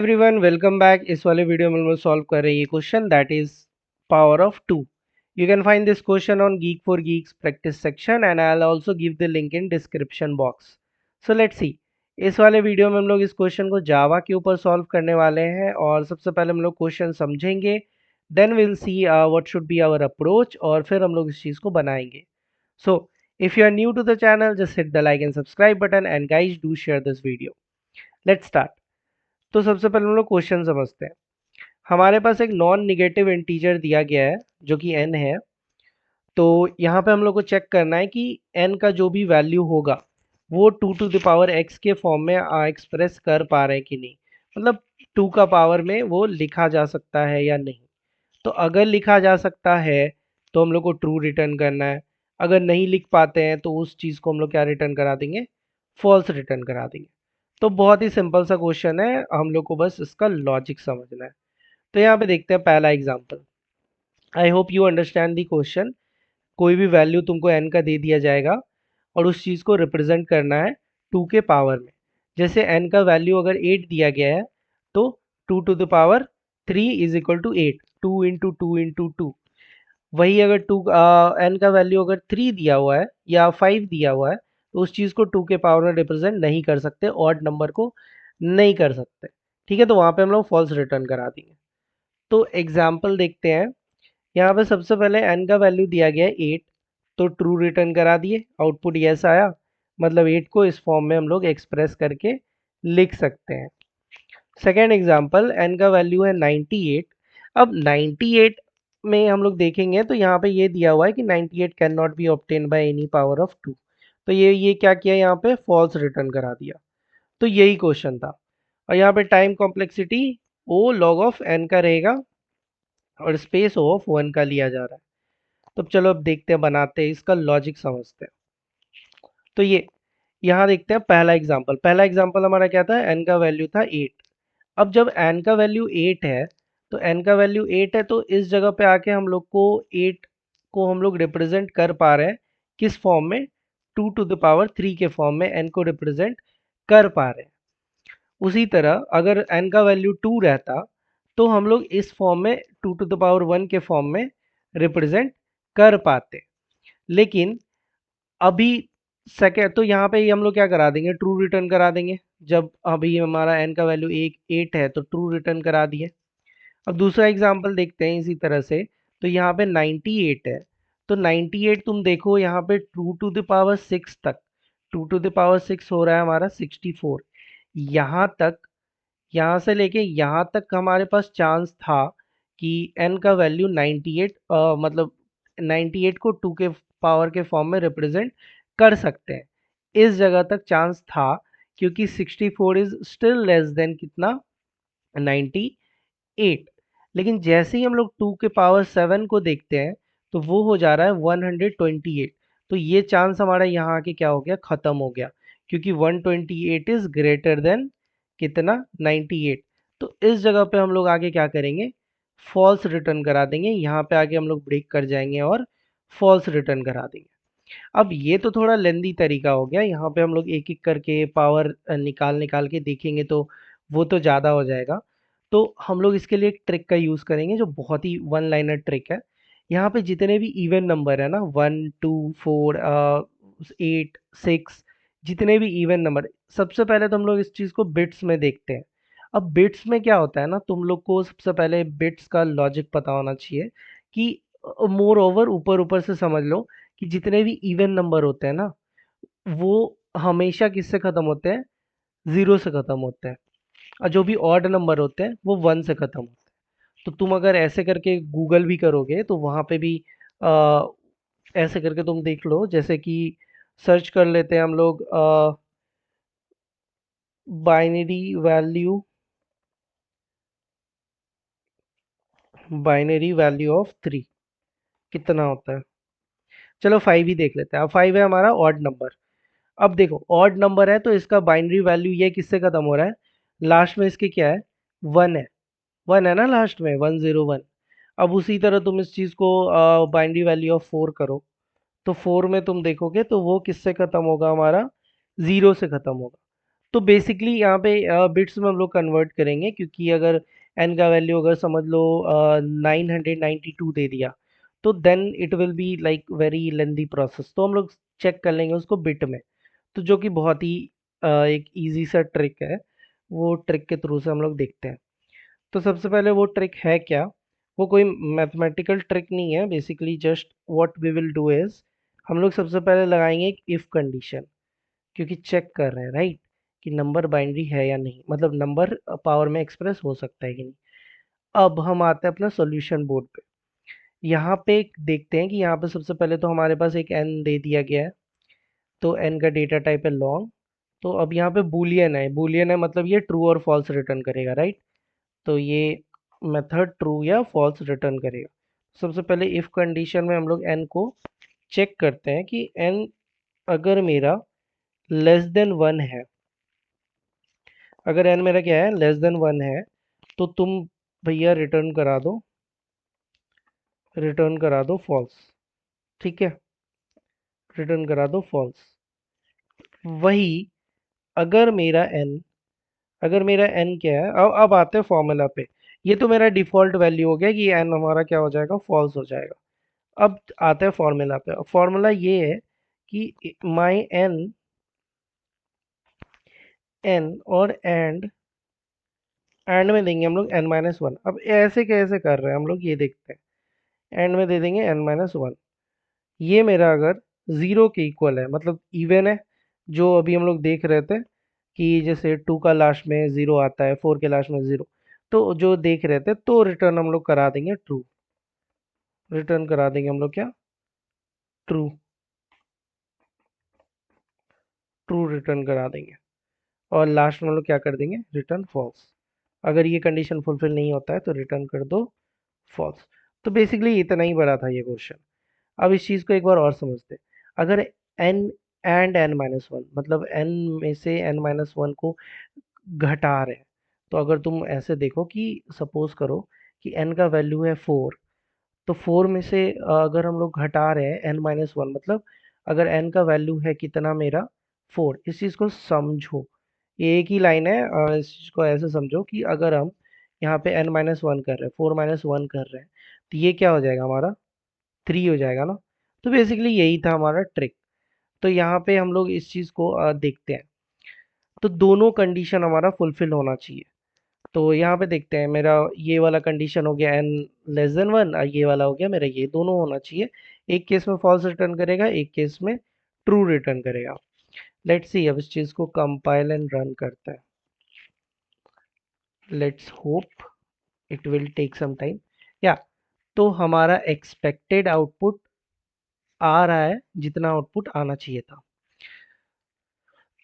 Everyone welcome back. इस वाले video में हम लोग सॉल्व कर रहे हैं ये question that is power of 2। You can find this question on geek for Geeks practice section and I will also give the link in description box. So let's सी, इस वाले वीडियो में हम लोग इस क्वेश्चन को जावा के ऊपर सॉल्व करने वाले हैं और सबसे पहले हम लोग क्वेश्चन समझेंगे, then will see what should be our approach और फिर हम लोग इस चीज़ को बनाएंगे। So if you are new to the channel just hit the like and subscribe button and guys do share this video. Let's start. तो सबसे पहले हम लोग क्वेश्चन समझते हैं। हमारे पास एक नॉन निगेटिव इंटीजर दिया गया है जो कि n है। तो यहाँ पे हम लोग को चेक करना है कि n का जो भी वैल्यू होगा वो 2 to the power x के फॉर्म में एक्सप्रेस कर पा रहे हैं कि नहीं, मतलब 2 का पावर में वो लिखा जा सकता है या नहीं। तो अगर लिखा जा सकता है तो हम लोग को ट्रू रिटर्न करना है, अगर नहीं लिख पाते हैं तो उस चीज़ को हम लोग क्या रिटर्न करा देंगे, फॉल्स रिटर्न करा देंगे। तो बहुत ही सिंपल सा क्वेश्चन है, हम लोग को बस इसका लॉजिक समझना है। तो यहाँ पे देखते हैं पहला example. I hope you understand the question. कोई भी वैल्यू तुमको n का दे दिया जाएगा और उस चीज़ को रिप्रेजेंट करना है 2 के पावर में। जैसे n का वैल्यू अगर 8 दिया गया है तो 2 to the power 3 is equal to 8, 2 into 2 into 2। वही अगर n का वैल्यू अगर 3 दिया हुआ है या 5 दिया हुआ है तो उस चीज़ को 2 के पावर में रिप्रेजेंट नहीं कर सकते, ऑड नंबर को नहीं कर सकते। ठीक है, तो वहाँ पे हम लोग फॉल्स रिटर्न करा देंगे। तो एग्जाम्पल देखते हैं। यहाँ पे सबसे पहले n का वैल्यू दिया गया है 8, तो ट्रू रिटर्न करा दिए, आउटपुट यस आया। मतलब 8 को इस फॉर्म में हम लोग एक्सप्रेस करके लिख सकते हैं। सेकेंड एग्जाम्पल, n का वैल्यू है 98। अब 98 में हम लोग देखेंगे तो यहाँ पे ये दिया हुआ है कि 98 can not be obtain by any power of 2। तो ये क्या किया, यहाँ पे फॉल्स रिटर्न करा दिया। तो यही क्वेश्चन था। और यहाँ पे time complexity O log of n का रहेगा और स्पेस ऑफ 1 का लिया जा रहा है। तो चलो अब देखते हैं, बनाते हैं, इसका लॉजिक समझते हैं। तो ये यहाँ देखते हैं पहला एग्जांपल। पहला एग्जांपल हमारा क्या था, n का वैल्यू था 8। अब जब n का वैल्यू 8 है तो n का वैल्यू 8 है तो इस जगह पे आके हम लोग को 8 को हम लोग रिप्रेजेंट कर पा रहे हैं किस फॉर्म में, 2 to the power 3 के फॉर्म में n को रिप्रेजेंट कर पा रहे हैं। उसी तरह अगर n का वैल्यू 2 रहता तो हम लोग इस फॉर्म में 2 to the power 1 के फॉर्म में रिप्रेजेंट कर पाते। लेकिन अभी सेकेंड तो यहाँ पे ही हम लोग क्या करा देंगे, ट्रू रिटर्न करा देंगे। जब अभी हमारा n का वैल्यू 8 है तो ट्रू रिटर्न करा दिए। अब दूसरा एग्जांपल देखते हैं इसी तरह से। तो यहाँ पे 98 है, तो 98 तुम देखो यहाँ पे 2 to the power 6 तक, 2 to the power 6 हो रहा है हमारा 64। यहाँ तक, यहाँ से लेके यहाँ तक हमारे पास चांस था कि n का वैल्यू 98 मतलब 98 को 2 के पावर के फॉर्म में रिप्रेजेंट कर सकते हैं। इस जगह तक चांस था क्योंकि 64 इज स्टिल लेस देन कितना, 98। लेकिन जैसे ही हम लोग 2 के पावर 7 को देखते हैं तो वो हो जा रहा है 128। तो ये चांस हमारा यहाँ आके क्या हो गया, खत्म हो गया, क्योंकि 128 इज ग्रेटर देन कितना, 98। तो इस जगह पे हम लोग आगे क्या करेंगे, फॉल्स रिटर्न करा देंगे। यहाँ पे आगे हम लोग ब्रेक कर जाएंगे और फॉल्स रिटर्न करा देंगे। अब ये तो थोड़ा लेंदी तरीका हो गया, यहाँ पे हम लोग एक एक करके पावर निकाल निकाल के देखेंगे तो वो तो ज़्यादा हो जाएगा। तो हम लोग इसके लिए एक ट्रिक का यूज़ करेंगे जो बहुत ही वन लाइनर ट्रिक है। यहाँ पे जितने भी इवन नंबर है ना, 1 2 4 8 6, जितने भी इवन नंबर, सबसे पहले तो हम लोग इस चीज़ को बिट्स में देखते हैं। अब बिट्स में क्या होता है ना, तुम लोग को सबसे पहले बिट्स का लॉजिक पता होना चाहिए कि मोर ओवर ऊपर ऊपर से समझ लो कि जितने भी इवन नंबर होते हैं ना वो हमेशा किससे खत्म होते हैं, जीरो से खत्म होते हैं। और जो भी ऑड नंबर होते हैं वो 1 से खत्म होते हैं। तो तुम अगर ऐसे करके गूगल भी करोगे तो वहां पे भी आ, ऐसे करके तुम देख लो, जैसे कि सर्च कर लेते हैं हम लोग बाइनरी वैल्यू ऑफ 3 कितना होता है। चलो 5 ही देख लेते हैं। अब 5 है हमारा ऑड नंबर। अब देखो ऑड नंबर है तो इसका बाइनरी वैल्यू ये किससे खत्म हो रहा है, लास्ट में इसके क्या है, 1 है। 1 है ना लास्ट में, 101। अब उसी तरह तुम इस चीज़ को बाइनरी वैल्यू ऑफ 4 करो तो 4 में तुम देखोगे तो वो किससे खत्म होगा हमारा, 0 से खत्म होगा। तो बेसिकली यहाँ पे बिट्स में हम लोग कन्वर्ट करेंगे, क्योंकि अगर n का वैल्यू अगर समझ लो 992 दे दिया, तो then it will be like very lengthy process. तो हम लोग चेक कर लेंगे उसको बिट में, तो जो कि बहुत ही एक इजी सा ट्रिक है, वो ट्रिक के थ्रू से हम लोग देखते हैं। तो सबसे पहले वो ट्रिक है क्या? वो कोई मैथमेटिकल ट्रिक नहीं है, basically just what we will do is, हम लोग सबसे पहले लगाएंगे एक इफ कंडीशन, क्योंकि चेक कर रहे हैं राइट कि नंबर बाइनरी है या नहीं, मतलब नंबर पावर में एक्सप्रेस हो सकता है कि नहीं। अब हम आते हैं अपना सॉल्यूशन बोर्ड पे। यहाँ पे देखते हैं कि यहाँ पे सबसे पहले तो हमारे पास एक n दे दिया गया है, तो n का डेटा टाइप है लॉन्ग। तो अब यहाँ पे बूलियन है, बूलियन है मतलब ये ट्रू और फॉल्स रिटर्न करेगा राइट। तो ये मेथड ट्रू या फॉल्स रिटर्न करेगा। सबसे पहले इफ कंडीशन में हम लोग n को चेक करते हैं कि n अगर मेरा लेस देन वन है, अगर n मेरा क्या है, लेस देन वन है, तो तुम भैया रिटर्न करा दो फॉल्स। ठीक है, रिटर्न करा दो फॉल्स। वही अगर मेरा n, अगर मेरा n क्या है, अब आते हैं फॉर्मूला पे। ये तो मेरा डिफॉल्ट वैल्यू हो गया कि n हमारा क्या हो जाएगा, फॉल्स हो जाएगा। अब आते हैं फॉर्मूला पे। फॉर्मूला ये है कि माई n और एंड में देंगे हम लोग n-1। अब ऐसे कैसे कर रहे हैं हम लोग, ये देखते हैं। एंड में दे देंगे n-1। ये मेरा अगर जीरो के इक्वल है, मतलब इवन है, जो अभी हम लोग देख रहे थे कि जैसे टू का लास्ट में जीरो आता है, फोर के लास्ट में जीरो, तो जो देख रहे थे, तो रिटर्न हम लोग करा देंगे ट्रू। रिटर्न करा देंगे हम लोग क्या, ट्रू। ट्रू रिटर्न करा देंगे। और लास्ट में हम लोग क्या कर देंगे, रिटर्न फॉल्स। अगर ये कंडीशन फुलफिल नहीं होता है तो रिटर्न कर दो फॉल्स। तो बेसिकली इतना ही बड़ा था ये क्वेश्चन। अब इस चीज़ को एक बार और समझते हैं। अगर n एंड n-1, मतलब n में से n-1 को घटा रहे हैं, तो अगर तुम ऐसे देखो कि सपोज करो कि n का वैल्यू है फोर, तो फोर में से अगर हम लोग घटा रहे हैं n-1, मतलब अगर n का वैल्यू है कितना मेरा, फोर। इस चीज़ को समझो, ये एक ही लाइन है। इस चीज़ को ऐसे समझो कि अगर हम यहाँ पे n-1 कर रहे हैं, 4-1 कर रहे हैं, तो ये क्या हो जाएगा हमारा, थ्री हो जाएगा ना। तो बेसिकली यही था हमारा ट्रिक। तो यहाँ पे हम लोग इस चीज़ को देखते हैं। तो दोनों कंडीशन हमारा फुलफिल होना चाहिए। तो यहाँ पे देखते हैं, मेरा ये वाला कंडीशन हो गया n-1, और ये वाला हो गया मेरा, ये दोनों होना चाहिए। एक केस में फॉल्स रिटर्न करेगा, एक केस में ट्रू रिटर्न करेगा। लेट्स सी, अब इस चीज़ को कंपाइल एंड रन करते हैं। Let's hope it will take some time. या तो हमारा एक्सपेक्टेड आउटपुट आ रहा है जितना आउटपुट आना चाहिए था।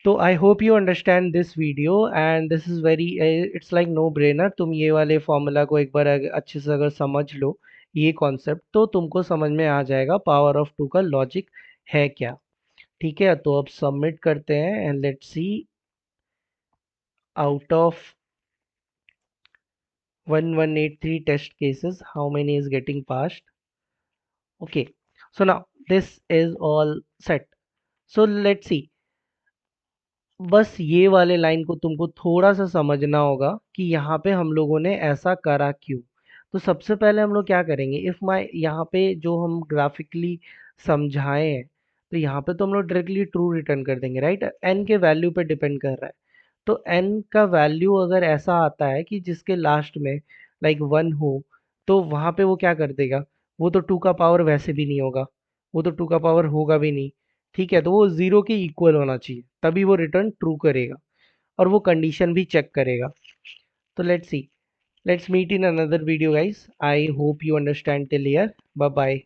तो I hope you understand this video and this is very, it's like no brainer. तुम ये वाले फॉर्मूला को एक बार अच्छे से अगर समझ लो ये कॉन्सेप्ट, तो तुमको समझ में आ जाएगा पावर ऑफ टू का लॉजिक है क्या। ठीक है, तो अब सबमिट करते हैं and let's see, out of 1183 test cases how many is getting passed. Okay, so now this is all set. So let's see, बस ये वाले लाइन को तुमको थोड़ा सा समझना होगा कि यहाँ पे हम लोगों ने ऐसा करा क्यों। तो सबसे पहले हम लोग क्या करेंगे, इफ माई, यहाँ पे जो हम ग्राफिकली समझाए हैं, तो यहाँ पे तो हम लोग डायरेक्टली ट्रू रिटर्न कर देंगे राइट, एन के वैल्यू पे डिपेंड कर रहा है। तो एन का वैल्यू अगर ऐसा आता है कि जिसके लास्ट में लाइक वन हो, तो वहाँ पे वो क्या कर देगा, वो तो टू का पावर वैसे भी नहीं होगा, वो तो टू का पावर होगा भी नहीं। ठीक है, तो वो जीरो के इक्वल होना चाहिए, तभी वो रिटर्न ट्रू करेगा, और वो कंडीशन भी चेक करेगा। तो let's see, let's meet in another video guys. I hope you understand till here. Bye bye.